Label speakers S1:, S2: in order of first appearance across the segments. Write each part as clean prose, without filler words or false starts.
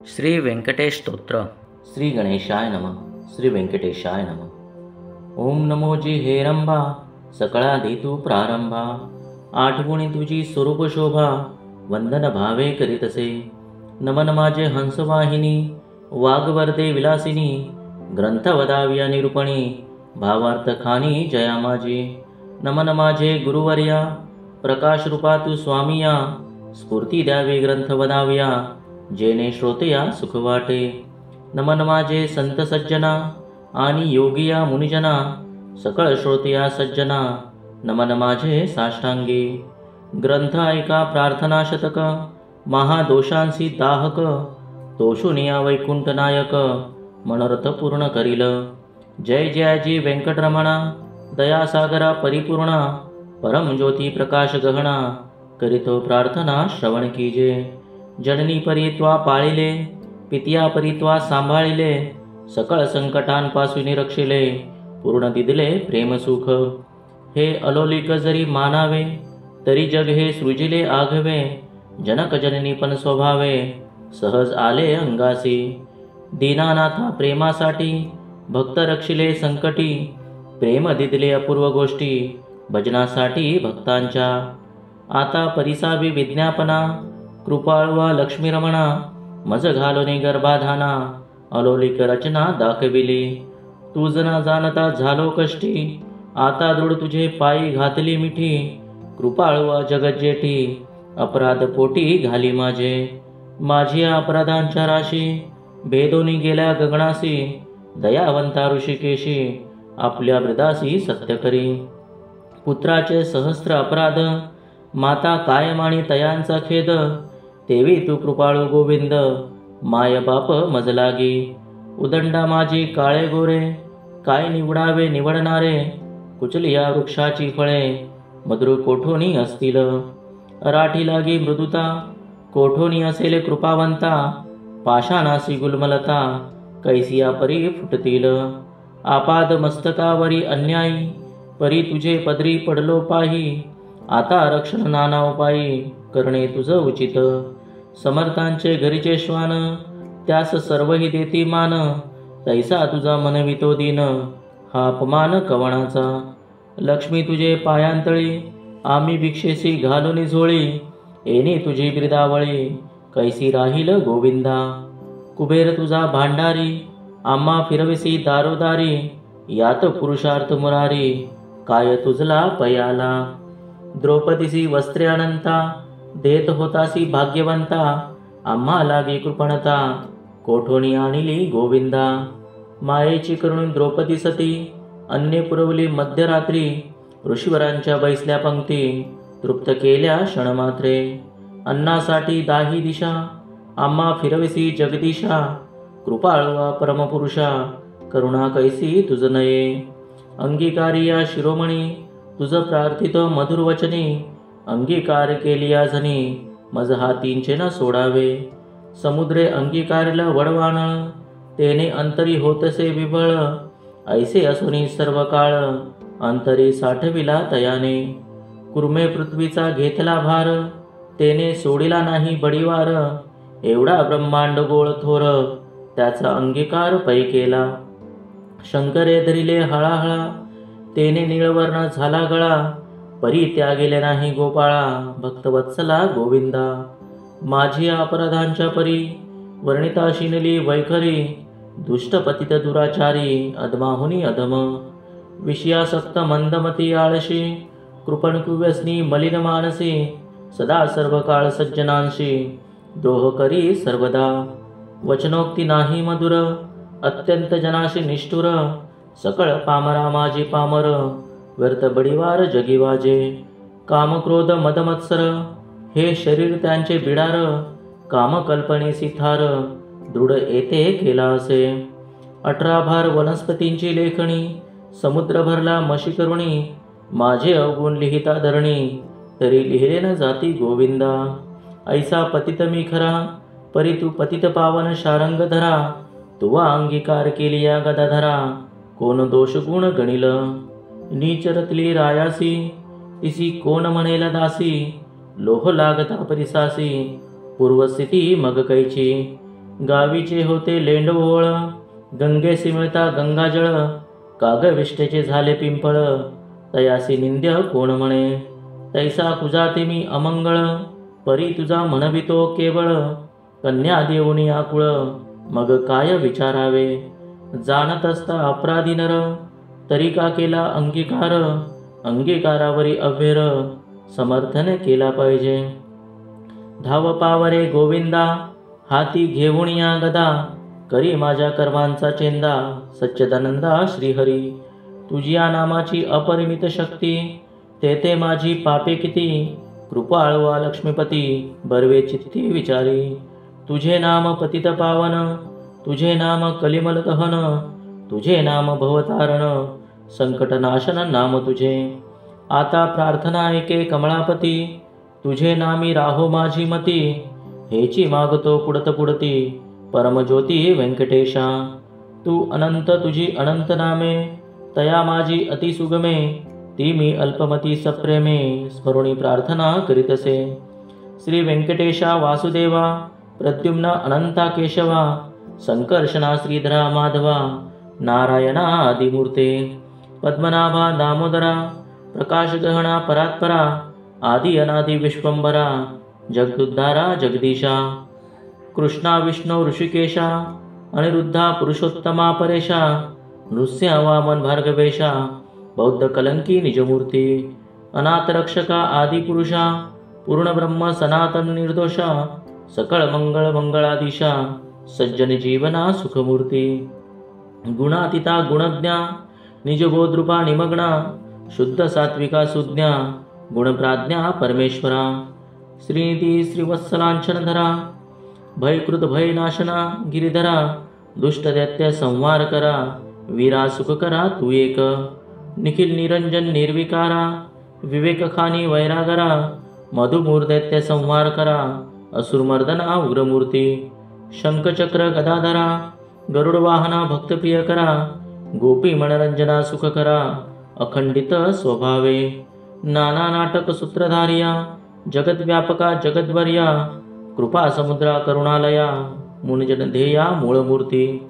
S1: श्री व्यंकटेश स्तोत्र.
S2: श्री गणेशाय नमः. श्री व्यंकटेशाय नमः. ओम नमो जी हेरंबा, सकळादी तू प्रारंभा. आठवणी तुझी स्वरूप शोभा, वंदन भावे करीतसे. नमन माझे हंसवाहिनी, वागवर्दे विलासिनी. ग्रंथ वदाविया निरूपणी, भावार्थ खानी जया माझी. नमन माझे गुरुवर्या, प्रकाश रूपा तू स्वामिया. स्फूर्ती द्यावी ग्रंथ वदाविया, जेणे श्रोतया सुख वाटे. नमन माझे संत सज्जना, आणि योगिया मुनिजना. सकळ श्रोतया सज्जना, नमन माझे साष्टांगी. ग्रंथ ऐका प्रार्थना शतक, महादोषांसी दाहक. तोषुनिया वैकुंठ नायक, मनोरथ पूर्ण करील. जय जयाजी व्यंकटरमणा, दयासागरा परिपूर्णा. परम ज्योती प्रकाश गहना, करीतो प्रार्थना श्रवण कीजे. जननी परी त्वा पाळिले, पित्या परी त्वा सांभाळिले. सकळ संकटांपासून रक्षिले, पूर्ण दिदले प्रेम सुख. हे अलोलिक जरी मानावे, तरी जग हे सृजिले आघवे. जनक जननी पण स्वभावे, सहज आले अंगासी. दीनानाथा प्रेमासाठी, भक्त रक्षिले संकटी. प्रेम दिदले अपूर्व गोष्टी, भजनासाठी भक्तांच्या. आता परिसावी विज्ञापना, कृपाळवा लक्ष्मी रमणा. मज घालोनी गर्भाधाना, अलोलिक रचना दाखविली. तुझ न जाणता झालो कष्टी, आता दृढ तुझे पायी घातली मिठी. कृपाळवा जगज्जेठी, अपराध पोटी घाली माझे. माझी अपराधांच्या राशी, भेदोनी गेल्या गगनासी. दयावंता ऋषिकेशी, आपल्या ब्रदासी सत्य करी. पुत्राचे सहस्त्र अपराध, माता कायमानी तयांचा खेद. तेवी तू कृपाळू गोविंद, माय बाप मज लागी. उदंडा माझी काळे गोरे, काय निवडावे निवडणारे. कुचली या वृक्षाची फळे, मधुर कोठोनी असतील. अराठी लागी मृदुता, कोठोनी असेल कृपावंता. पाषाणासी गुलमलता, कैसिया परी फुटतील. आपाद मस्तकावरी अन्यायी, परी तुझे पदरी पडलो पाही. आता रक्षण नाना उपायी, करणे तुझं उचित. समर्थांचे घरीचे श्वान, त्यास सर्वही देती मान. तैसा तुझा मनवितो दीन, हा अपमान कवणाचा. लक्ष्मी तुझे पायांतळी, आम्ही भिक्षेसी घालून झोळी. येणे तुझी बिरदावळी, कैसी राहील गोविंदा. कुबेर तुझा भांडारी, आम्हा फिरविसी दारोदारी. यात पुरुषार्थ मुरारी, काय तुझला पयाला. द्रौपदीसी वस्त्रे अनंता, देत होतासी भाग्यवंता. आम्हा लागी कृपणता, कोठोनी आणिली गोविंदा. मायेची करुणी द्रौपदी सती, अन्य पुरवली मध्यरात्री. ऋषीवरांच्या बैसल्या पंक्ती, तृप्त केल्या क्षणमात्रे. अन्नासाठी दाही दिशा, आम्हा फिरविसी जगदीशा. कृपाळवा परमपुरुषा, करुणा कैसी तुझ नये. अंगीकारी या शिरोमणी, तुझ प्रार्थित मधुर वचनी. अंगीकार केली या जनी, मज हातींचे न सोडावे. समुद्रे अंगीकारला वडवाण, तेने अंतरी होतसे विबळ. ऐसे असुनी सर्व काळ, अंतरी साठविला तयाने. कुर्मे पृथ्वीचा घेतला भार, तेने सोडिला नाही बडीवार. एवढा ब्रह्मांड गोळ थोर, त्याचा अंगीकार पै केला. शंकरे धरिले हळाहळा, तेने निळवर्ण झाला गळा. परी त्या गेले नाही गोपाळा, भक्तवत्सला गोविंदा. माझी अपराधांच्या परी, वर्णिता शिनली वैखरी. दुष्ट पतित दुराचारी, अधमाहुनी अधम. विषयासक्त मंदमती आळशी, कृपण कुव्यसनी मलिन मानसी. सदा सर्व काळ सज्जनांशी, द्रोह करी सर्वदा. वचनोक्ती नाही मधुर, अत्यंत जनाशी निष्ठुर. सकळ पामरा माझी पामर, व्यर्थ बडीवार जगी वाजे. कामक्रोध मदमत्सर, हे शरीर त्यांचे बिडार. कामकल्पनेसी थार, दृढ येते केला असे. 18 भार वनस्पतींची लेखणी, समुद्र भरला मशी करुणी. माझे अवगुण लिहिता धरणी, तरी लिहिले न जाती गोविंदा. ऐसा पतित मी खरा, परी तू पतित पावन शारंग धरा. तुवा अंगीकार केली या गदाधरा, कोण दोष गुण गणिल. नीचरतली रायासी, तिसी कोण म्हणेल दासी. लोह लागता परिसासी, पूर्वस्थिती मग कैची. गावीचे होते लेंडवळ, गंगेसी मिळता गंगाजळ, कागविष्टेचे झाले पिंपळ, तयासी निंद्य कोण म्हणे. तैसा कुजाते मी अमंगळ, परी तुझा म्हणवितो केवळ, कन्या देऊनी आकुळ, मग काय विचारावे. जाणत असता अपराधी नर, तरी का केला अंगीकार, अंगीकारावरी अव्हेर, समर्थन केला पाहिजे. धाव पावरे गोविंदा, हाती घेऊन या गदा, करी माझ्या कर्मांचा चेंदा, सच्चिदानंदा श्रीहरी. तुझिया नामाची अपरिमित शक्ती, तेथे माझी पापे किती, कृपाळवा लक्ष्मीपती, बर्वे चित्ती विचारी. तुझे नाम पतित पावन, तुझे नाम कलिमल दहन, तुझे नाम भवतारण, संकटनाशन नाम तुझे. आता प्रार्थना ऐके कमळापती, तुझे नामी राहो माझी मती, हेची मागतो पुडत पुडती, परमज्योती व्यंकटेशा. तू अनंत तुझी अनंत नामे, तया माझी अतिसुगमे, ती मी अल्पमती सप्रेमे, स्मरुणी प्रार्थना करीतसे. श्री व्यंकटेशा वासुदेवा, प्रद्युम्न अनंता केशवा, संकर्षणा श्रीधरा माधवा, नारायणा आदिमूर्ते, पद्मनाभा दामोदरा, प्रकाशगहना परात्परा, आदि अनादि विश्वंभरा, जगदुद्धारा जगदीशा. कृष्णा विष्णू ऋषिकेशा, अनिरुद्धा पुरुषोत्तमा परेशा, नृसिंह वामन भार्गवेशा, बौद्ध कलंकी निजमूर्ती, अनाथ रक्षका आदिपुरुषा, पूर्ण ब्रह्म सनातन निर्दोषा, सकळ मंगळ मंगळाधीशा, सज्जन जीवना सुखमूर्ती. गुणातीता गुणज्ञा, निजबोधरूपा निमग्ना, शुद्ध सात्विका सुज्ञा, गुणप्राज्ञा परमेश्वरा. श्रीनिधी श्रीवत्सलांछनधरा, भयकृत भयनाशना गिरिधरा, दुष्टदैत्य संहार करा, वीरा सुख करा तू एक. निखिल निरंजन निर्विकारा, विवेकखानी वैरागरा, मधुमूर्दैत्य संहार करा, असुरमर्दना उग्रमूर्ती. शंखचक्र गदाधरा, गरुडवाहना भक्तप्रिय करा, गोपी मनरंजना सुख करा, अखंडित स्वभावे. नाना नाटक सूत्रधारिया, जगद्व्यापका जगद्वर्या, कृपा समुद्रा करुणालया, मुनिजन ध्येया मूळमूर्ती.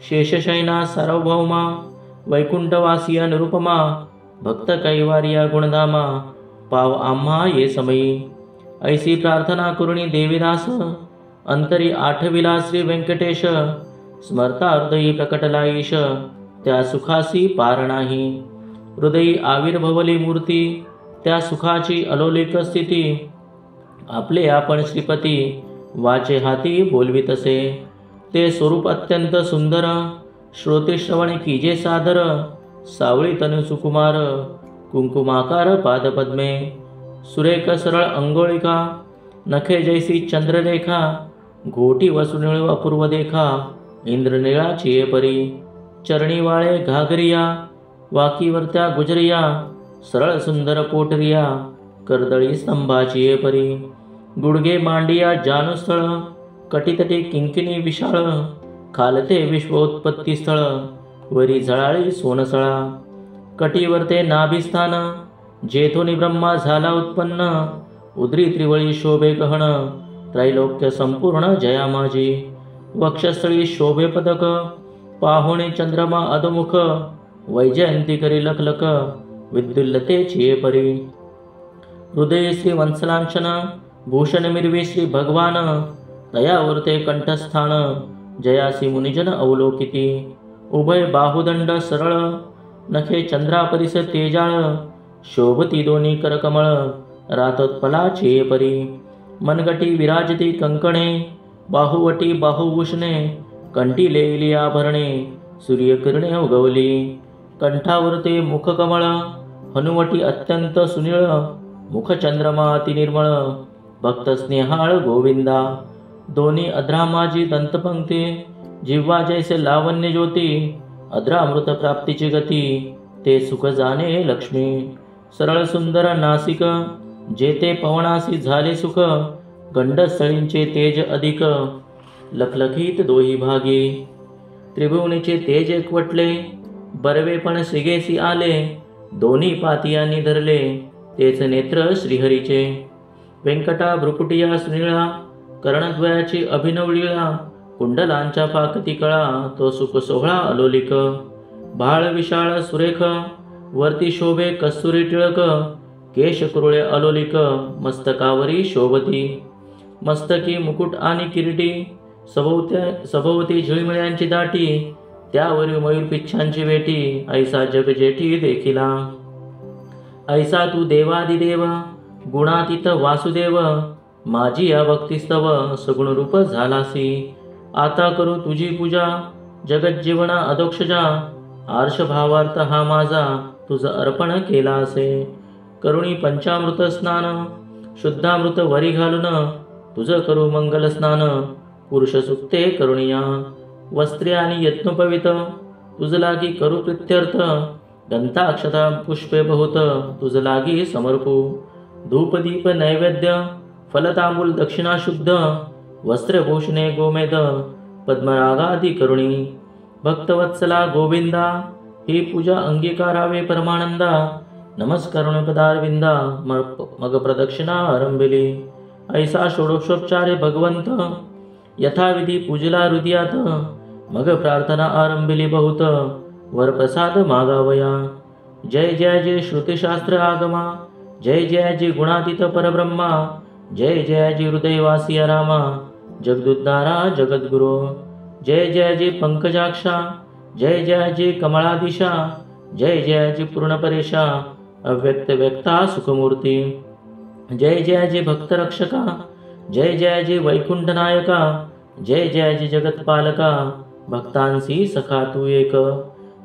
S2: शेषशयना सार्वभौमा, वैकुंठवासिया निरुपमा, भक्त कैवारिया गुणधामा, पाव आम्हा ये समयी. ऐसी प्रार्थना करुणी देवीदास, अंतरी आठविला श्री व्यंकटेश, स्मरता हृदयी प्रकटला ईश, त्या सुखासी पार नाही. हृदयी आविर्भवली मूर्ती, त्या सुखाची अलौकिक स्थिती, आपले आपण श्रीपती, वाचे हाती बोलवितसे. ते स्वरूप अत्यंत सुंदर, श्रोतेश्रवण कीजे सादर, सावळी तनु सुकुमार, कुंकुमाकार पादपद्मे, सुरेख सरळ अंगोळिका, नखे जैसी चंद्ररेखा, घोटी वसुनिळ अपूर्व देखा, इंद्रनिळाची परी. चरणी वाळे घागरिया, वाकीवरत्या गुजरिया, सरळ सुंदर पोटरिया, कर्दळी स्तंभाची परी. गुडगे मांडिया जानुस्थळ, कटितटे किंकिणी विशाळ, खालते विश्वोत्पत्ती स्थळ, वरी झळाळी सोनसळा. कटीवरते नाभिस्थान, जेथोनी ब्रह्मा झाला उत्पन्न, उदरी त्रिवळी शोभे गहन, त्रैलोक्य संपूर्ण जया माझी. वक्षस्थळी शोभे पदक, पाहुणे चंद्रमा अधमुख, वैजयंती करी लखलख, विद्युल्लतेची परी. हृदय श्री वत्सलांछन, भूषण मिरवी श्री भगवान, तयावरते कंठस्थान, जयासी मुनिजन अवलोकिती. उभय बाहुदंड सरळ, नखे चंद्रापरिस तेजाळ, शोभती दोन्ही करकमळ, रातोत्पलाची परी. मनगटी विराजती कंकणे, बाहुवटी बाहुभूषणे, कंठी लेली आभरणे, सूर्यकिरणे उगवली. कंठावरते मुखकमळ, हनुवटी अत्यंत सुनीळ, मुखचंद्रमा अतिनिर्मळ, भक्त स्नेहाळ गोविंदा. दोन्ही अध्रामाजी दंतपंक्ती, जिव्हा जैसे लावण्य ज्योती, अध्रामृत प्राप्तीची गती, ते सुख जाणे लक्ष्मी. सरळ सुंदर नासिक, जेते पवनासी झाले सुख, गंडस्थळींचे तेज अधिक, लखलखीत दोही भागी. त्रिभुवनीचे तेज एकवटले, बरवेपण सिगेसी आले, दोन्ही पातियांनी धरले, तेच नेत्र श्रीहरीचे. व्यंकटा भ्रुकुटिया सुनीळा, कर्णद्वयाची अभिनव लीळा, कुंडलांच्या फाकती कळा तो सुख सोहळा अलोलिक, भाळ विशाळ सुरेख वरती शोभे कस्तुरी टिळक, केश कुरुळे अलोलिक मस्तकावरी शोभती, मस्तकी मुकुट आणि किरीटी, सभोवती झिळमिळ्यांची दाटी, त्यावरील मयूर पिच्छांची वेटी, ऐसा जग जेठी देखिला, ऐसा तू देवादिदेव गुणातीत वासुदेव, माझी या भक्तिस्तव सगुण रूप झालासी, आता करू तुझी पूजा जगज्जीवना अधोक्षजा, आर्ष भावार्थ हा माझा तुझ अर्पण केला असे, करुणी पंचामृत स्नान शुद्धामृत वरी घालून, तुझ करू मंगल स्नान पुरुष सुक्ते करुणिया, वस्त्रे आणि यत्नोपवित तुझ लागी करू प्रित्यर्थ, दंताक्षता पुष्पे बहुत तुझ लागी समर्पू, धूपदीप नैवेद्य फलतांबूल दक्षिणा शुद्ध, वस्त्रभूषणे गोमेद पद्मरागादी करुणी, भक्तवत्सला गोविंदा ही पूजा अंगीकारावे परमानंदा, नमस्करुण पदारविंदा मग प्रदक्षिणा आरंभिली, ऐसा षोडशोपचारे भगवंत यथाविधी पूजला हृदयात, मग प्रार्थना आरंभिली बहुत वरप्रसाद मागावया, जय जय जय श्रुतिशास्त्र आगमा, जय जय जय गुणातीत परब्रह्मा, जय जय जय हृदयवासी रामा, जगदुद्धारा जगद्गुरो, जय जय जय पंकजाक्षा, जय जय जय कमळादिशा, जय जय जय पूर्णपरेशा, अव्यक्त व्यक्ता सुखमूर्ती, जय जय जय भक्तरक्षका, जय जय जय वैकुंठ नायका, जय जय जय जगत्पालका, भक्तांसी सखा तू एक,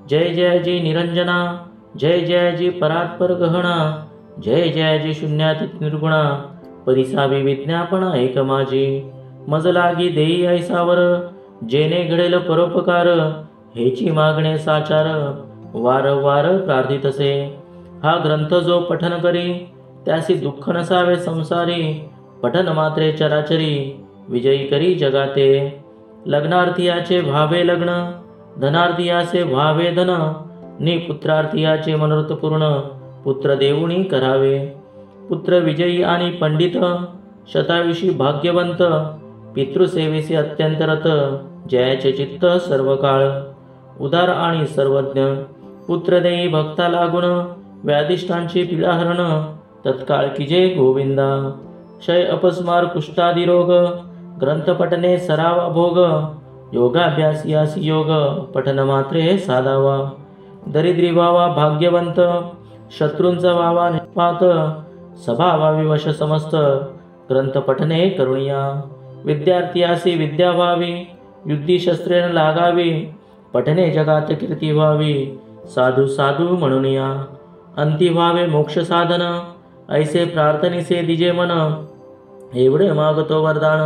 S2: जय जय जय निरंजना, जय जय जय परात्पर गहना, जय जय जय शून्यातीत निर्गुणा, परिसावी विज्ञापना एक माझी, मज लागी देई ऐसावर, जेने घडेल परोपकार, हेची मागणे साचार, वारंवार प्रार्थितसे, हा ग्रंथ जो पठन करी, त्यासी दुःख नसावे संसारी, पठन मात्रे चराचरी, विजयी करी जगाते, लग्नार्थीयाचे व्हावे लग्न, धनार्थीयाचे व्हावे धन, निपुत्रार्थीयाचे मनोरथ पूर्ण, पुत्र देऊणी करावे, पुत्र विजयी आणि पंडित, शतायुषी भाग्यवंत, पितृसेवेसी अत्यंत रत, जयाचे चित्त सर्व काळ, उदार आणि सर्वज्ञ, पुत्र देई भक्ता लागून, व्याधिष्ठांची पीडाहरण, तत्काळ की जय गोविंदा, क्षय अपस्मार कुष्ठादी रोग, ग्रंथ पठने सरावा भोग, योगाभ्यासियासी योग, पठन मात्रे साधावा, दरिद्री व्हावा भाग्यवंत, शत्रूंचा व्हावा निष्पात, सभा व्हावी वश समस्त, ग्रंथ पठने करुणिया, विद्यार्थी विद्या व्हावी, युद्धी शस्त्रेन लागावी, पठने जगात कीर्ती व्हावी, साधू साधू म्हणून या, अंती व्हावे मोक्ष साधन, ऐसे प्रार्थनीसे दिजे मन, एवढे मागतो वरदान,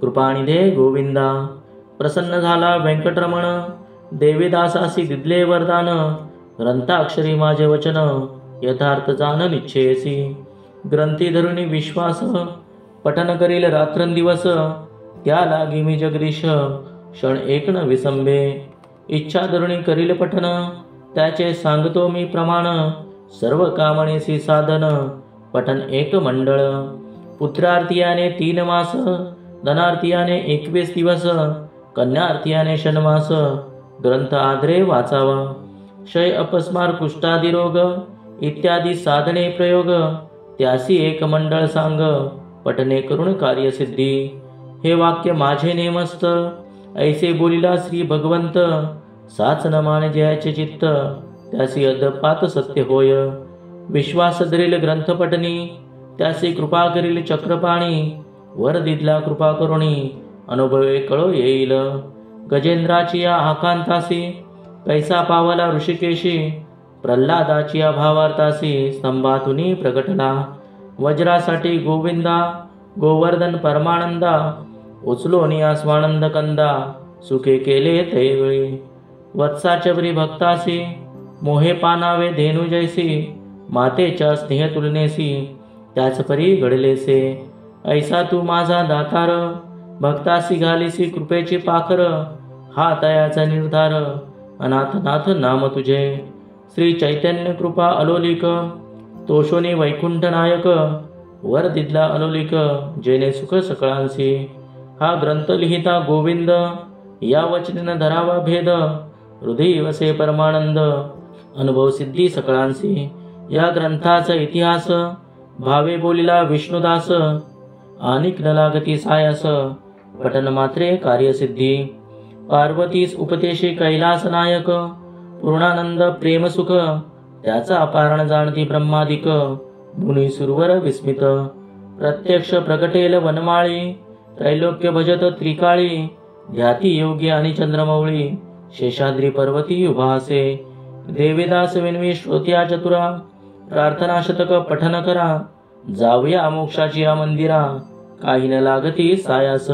S2: कृपानिधे गोविंदा, प्रसन्न झाला व्यंकटरमण, देवीदासासी दिदले वरदान, ग्रंथाक्षरी माझे वचन, यथार्थ जाण निश्चयसी, ग्रंथी धरुणी विश्वास, पठन करील रात्रंदिवस, त्या लागी मी जगदीश, क्षण एक न विसंबे, इच्छा धरुणी करील पठन, त्याचे सांगतो मी प्रमाण, सर्व कामणेसी साधन, पठन एक मंडळ, पुत्रार्थीयाने 3 मास, धनार्थीयाने 21 दिवस, कन्यार्थीयाने षण्मास, ग्रंथ आदरे वाचावा, क्षय अपस्मार कुष्ठादी रोग, इत्यादी साधने प्रयोग, त्यासी एक मंडळ सांग, पठने करुण कार्यसिद्धी, हे वाक्य माझे नेमस्त, ऐसे बोलिला श्री भगवंत, साच न मान जयाचे चित्त, त्यासी अदपात सत्य होय, विश्वास धरील ग्रंथ पठनी, त्यासी कृपा करील चक्रपाणी, वर दिदला कृपा करुणी, अनुभवे कळो येईल, गजेंद्राची या आकांतासी, कैसा पावला ऋषिकेशी, प्रल्हादाची या भावार्थासी, स्तंभातुनी प्रकटला, वज्रासाठी गोविंदा, गोवर्धन परमानंदा, उचलोनी स्वानंद कंदा, सुखे केले तैवेळी, वत्साचवरी भक्तासी, मोहे पानावे धेनु जैसी, मातेच्या स्नेह तुलनेसी, त्याच परी घडलेसे, ऐसा तू माझा दातार, भक्तासी घालीसी कृपेची पाखर, हा तयाचा निर्धार, अनाथनाथ नाम तुझे, श्री चैतन्य कृपा अलोलिक, तोषोनी वैकुंठ नायक, वर दिदला अलोलिक, जेने सुख सकळांसी, हा ग्रंथ लिहिता गोविंद, या वचनेन धरावा भेद, हृदयी वसे परमानंद, अनुभव सिद्धी सकळांसी, या ग्रंथाचा इतिहास, भावे बोलिला विष्णुदास, आनिक न लागती सायास, पठन मात्रे कार्यसिद्धी, पार्वतीस उपदेशी कैलास नायक, पूर्णानंद प्रेम सुख, त्याचा पारण जाणती ब्रह्मादिक, मुनी सुरवर विस्मित, प्रत्यक्ष प्रकटेल वनमाळी, त्रैलोक्य भजत त्रिकाळी, ध्याती योग्य आणि चंद्रमौळी, शेषाद्री पर्वती उभासे, देवीदास विनवी श्रोत्या चतुरा, प्रार्थना शतक पठन करा, जाऊया मोक्षाची या मंदिरा, काही न लागती सायास,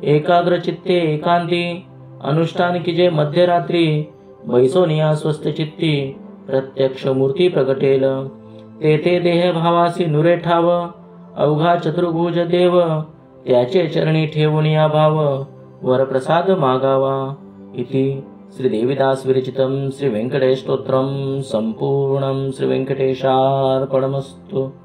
S2: एकाग्र चित्ते एकांती, अनुष्ठान किजे मध्यरात्री, बैसोनिया स्वस्थ चित्ती, प्रत्यक्ष मूर्ती प्रगटेल, तेथे देह भावासी नुरे ठाव, अवघा चतुर्भुज देव, त्याचे चरणी ठेवून या भाव, वरप्रसाद मागावा. इति श्री देवीदास विरचितं श्री वेंकटेश स्तोत्रम संपूर्णं श्री वेंकटेशार्पणमस्तु.